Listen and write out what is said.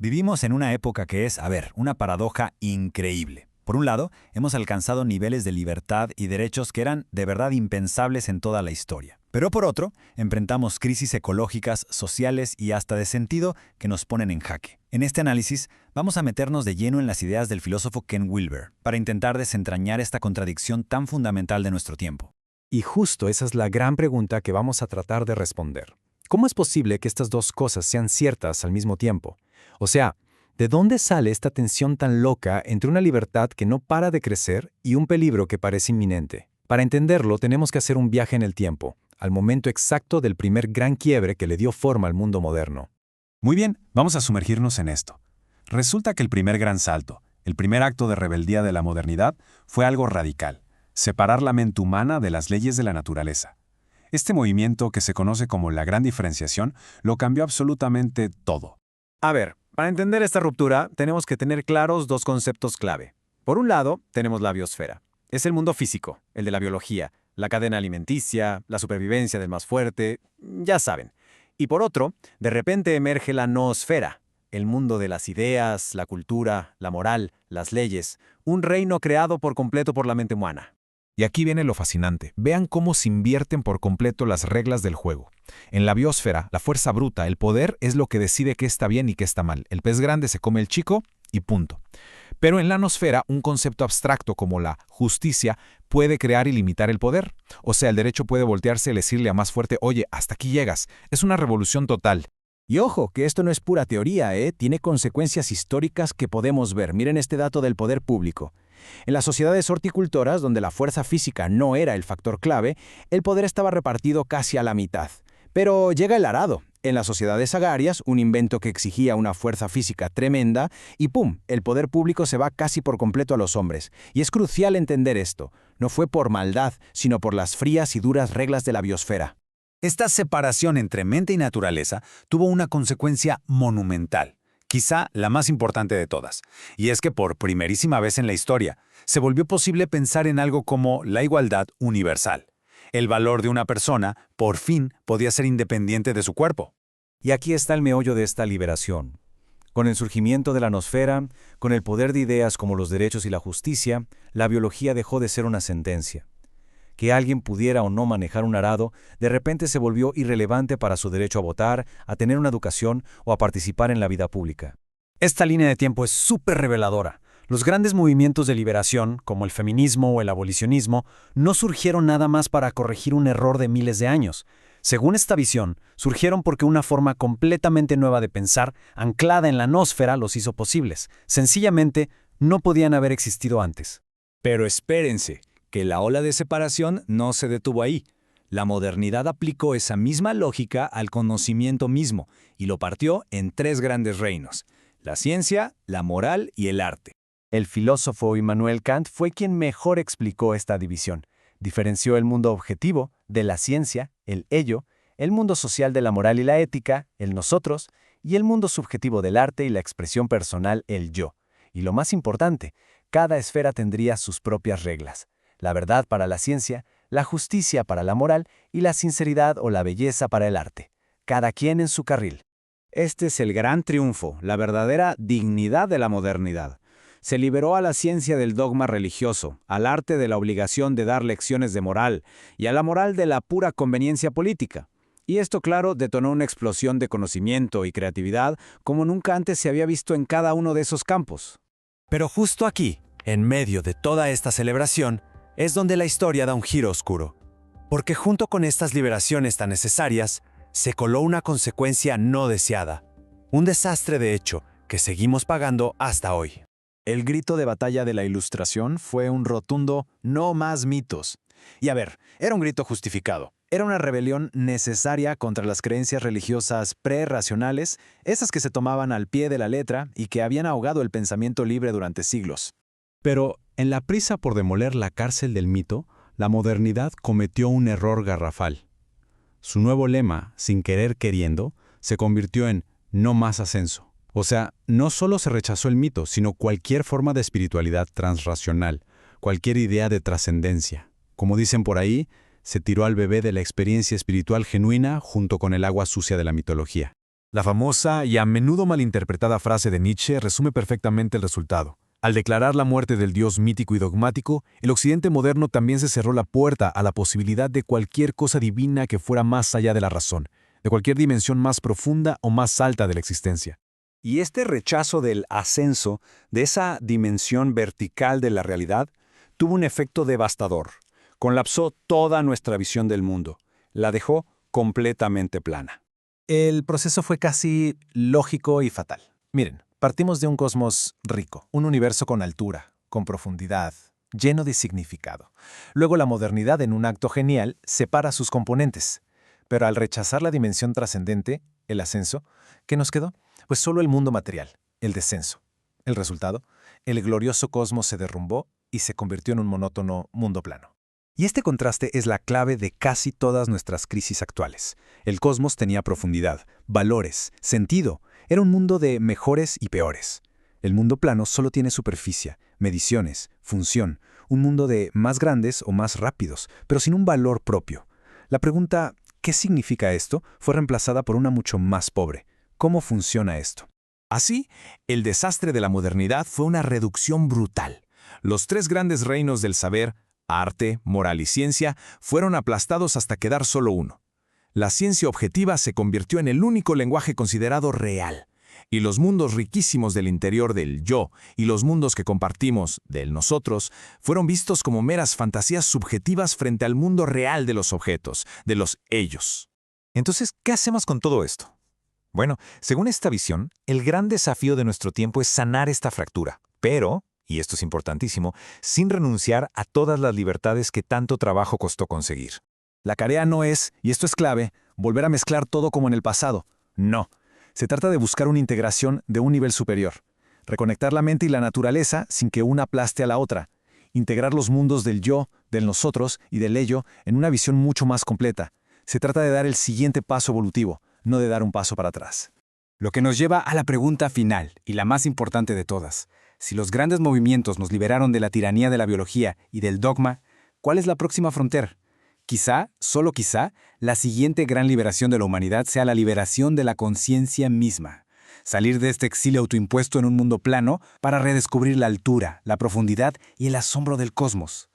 Vivimos en una época que es, una paradoja increíble. Por un lado, hemos alcanzado niveles de libertad y derechos que eran de verdad impensables en toda la historia. Pero por otro, enfrentamos crisis ecológicas, sociales y hasta de sentido que nos ponen en jaque. En este análisis, vamos a meternos de lleno en las ideas del filósofo Ken Wilber, para intentar desentrañar esta contradicción tan fundamental de nuestro tiempo. Y justo esa es la gran pregunta que vamos a tratar de responder. ¿Cómo es posible que estas dos cosas sean ciertas al mismo tiempo? O sea, ¿de dónde sale esta tensión tan loca entre una libertad que no para de crecer y un peligro que parece inminente? Para entenderlo, tenemos que hacer un viaje en el tiempo, al momento exacto del primer gran quiebre que le dio forma al mundo moderno. Muy bien, vamos a sumergirnos en esto. Resulta que el primer gran salto, el primer acto de rebeldía de la modernidad, fue algo radical: separar la mente humana de las leyes de la naturaleza. Este movimiento, que se conoce como la Gran Diferenciación, lo cambió absolutamente todo. A ver, para entender esta ruptura, tenemos que tener claros dos conceptos clave. Por un lado, tenemos la biosfera. Es el mundo físico, el de la biología, la cadena alimenticia, la supervivencia del más fuerte, ya saben. Y por otro, de repente emerge la noosfera, el mundo de las ideas, la cultura, la moral, las leyes, un reino creado por completo por la mente humana. Y aquí viene lo fascinante. Vean cómo se invierten por completo las reglas del juego. En la biosfera, la fuerza bruta, el poder, es lo que decide qué está bien y qué está mal. El pez grande se come el chico y punto. Pero en la nosfera, un concepto abstracto como la justicia puede crear y limitar el poder. O sea, el derecho puede voltearse y decirle a más fuerte: oye, hasta aquí llegas. Es una revolución total. Y ojo, que esto no es pura teoría, tiene consecuencias históricas que podemos ver. Miren este dato del poder público. En las sociedades horticultoras, donde la fuerza física no era el factor clave, el poder estaba repartido casi a la mitad. Pero llega el arado. En las sociedades agrarias, un invento que exigía una fuerza física tremenda, y ¡pum!, el poder público se va casi por completo a los hombres. Y es crucial entender esto. No fue por maldad, sino por las frías y duras reglas de la biosfera. Esta separación entre mente y naturaleza tuvo una consecuencia monumental, quizá la más importante de todas, y es que por primerísima vez en la historia se volvió posible pensar en algo como la igualdad universal. El valor de una persona, por fin, podía ser independiente de su cuerpo. Y aquí está el meollo de esta liberación. Con el surgimiento de la nosfera, con el poder de ideas como los derechos y la justicia, la biología dejó de ser una sentencia. Que alguien pudiera o no manejar un arado, de repente se volvió irrelevante para su derecho a votar, a tener una educación o a participar en la vida pública. Esta línea de tiempo es súper reveladora. Los grandes movimientos de liberación, como el feminismo o el abolicionismo, no surgieron nada más para corregir un error de miles de años. Según esta visión, surgieron porque una forma completamente nueva de pensar, anclada en la nosfera, los hizo posibles. Sencillamente, no podían haber existido antes. Pero espérense, que la ola de separación no se detuvo ahí. La modernidad aplicó esa misma lógica al conocimiento mismo y lo partió en tres grandes reinos: la ciencia, la moral y el arte. El filósofo Immanuel Kant fue quien mejor explicó esta división. Diferenció el mundo objetivo de la ciencia, el ello, el mundo social de la moral y la ética, el nosotros, y el mundo subjetivo del arte y la expresión personal, el yo. Y lo más importante, cada esfera tendría sus propias reglas. La verdad para la ciencia, la justicia para la moral y la sinceridad o la belleza para el arte. Cada quien en su carril. Este es el gran triunfo, la verdadera dignidad de la modernidad. Se liberó a la ciencia del dogma religioso, al arte de la obligación de dar lecciones de moral y a la moral de la pura conveniencia política. Y esto, claro, detonó una explosión de conocimiento y creatividad como nunca antes se había visto en cada uno de esos campos. Pero justo aquí, en medio de toda esta celebración, es donde la historia da un giro oscuro. Porque junto con estas liberaciones tan necesarias, se coló una consecuencia no deseada. Un desastre, de hecho, que seguimos pagando hasta hoy. El grito de batalla de la Ilustración fue un rotundo "no más mitos". Y era un grito justificado. Era una rebelión necesaria contra las creencias religiosas prerracionales, esas que se tomaban al pie de la letra y que habían ahogado el pensamiento libre durante siglos. Pero, en la prisa por demoler la cárcel del mito, la modernidad cometió un error garrafal. Su nuevo lema, sin querer queriendo, se convirtió en "no más ascenso". O sea, no solo se rechazó el mito, sino cualquier forma de espiritualidad transracional, cualquier idea de trascendencia. Como dicen por ahí, se tiró al bebé de la experiencia espiritual genuina junto con el agua sucia de la mitología. La famosa y a menudo malinterpretada frase de Nietzsche resume perfectamente el resultado. Al declarar la muerte del Dios mítico y dogmático, el Occidente moderno también se cerró la puerta a la posibilidad de cualquier cosa divina que fuera más allá de la razón, de cualquier dimensión más profunda o más alta de la existencia. Y este rechazo del ascenso, de esa dimensión vertical de la realidad, tuvo un efecto devastador. Colapsó toda nuestra visión del mundo. La dejó completamente plana. El proceso fue casi lógico y fatal. Miren, partimos de un cosmos rico, un universo con altura, con profundidad, lleno de significado. Luego la modernidad, en un acto genial, separa sus componentes. Pero al rechazar la dimensión trascendente, el ascenso, ¿qué nos quedó? Pues solo el mundo material, el descenso. El resultado, el glorioso cosmos se derrumbó y se convirtió en un monótono mundo plano. Y este contraste es la clave de casi todas nuestras crisis actuales. El cosmos tenía profundidad, valores, sentido. Era un mundo de mejores y peores. El mundo plano solo tiene superficie, mediciones, función, un mundo de más grandes o más rápidos, pero sin un valor propio. La pregunta, ¿qué significa esto?, fue reemplazada por una mucho más pobre. ¿Cómo funciona esto? Así, el desastre de la modernidad fue una reducción brutal. Los tres grandes reinos del saber, arte, moral y ciencia, fueron aplastados hasta quedar solo uno. La ciencia objetiva se convirtió en el único lenguaje considerado real, y los mundos riquísimos del interior del yo y los mundos que compartimos, del nosotros, fueron vistos como meras fantasías subjetivas frente al mundo real de los objetos, de los ellos. Entonces, ¿qué hacemos con todo esto? Bueno, según esta visión, el gran desafío de nuestro tiempo es sanar esta fractura, pero, y esto es importantísimo, sin renunciar a todas las libertades que tanto trabajo costó conseguir. La tarea no es, y esto es clave, volver a mezclar todo como en el pasado. No. Se trata de buscar una integración de un nivel superior. Reconectar la mente y la naturaleza sin que una aplaste a la otra. Integrar los mundos del yo, del nosotros y del ello en una visión mucho más completa. Se trata de dar el siguiente paso evolutivo, no de dar un paso para atrás. Lo que nos lleva a la pregunta final, y la más importante de todas. Si los grandes movimientos nos liberaron de la tiranía de la biología y del dogma, ¿cuál es la próxima frontera? Quizá, solo quizá, la siguiente gran liberación de la humanidad sea la liberación de la conciencia misma. Salir de este exilio autoimpuesto en un mundo plano para redescubrir la altura, la profundidad y el asombro del cosmos.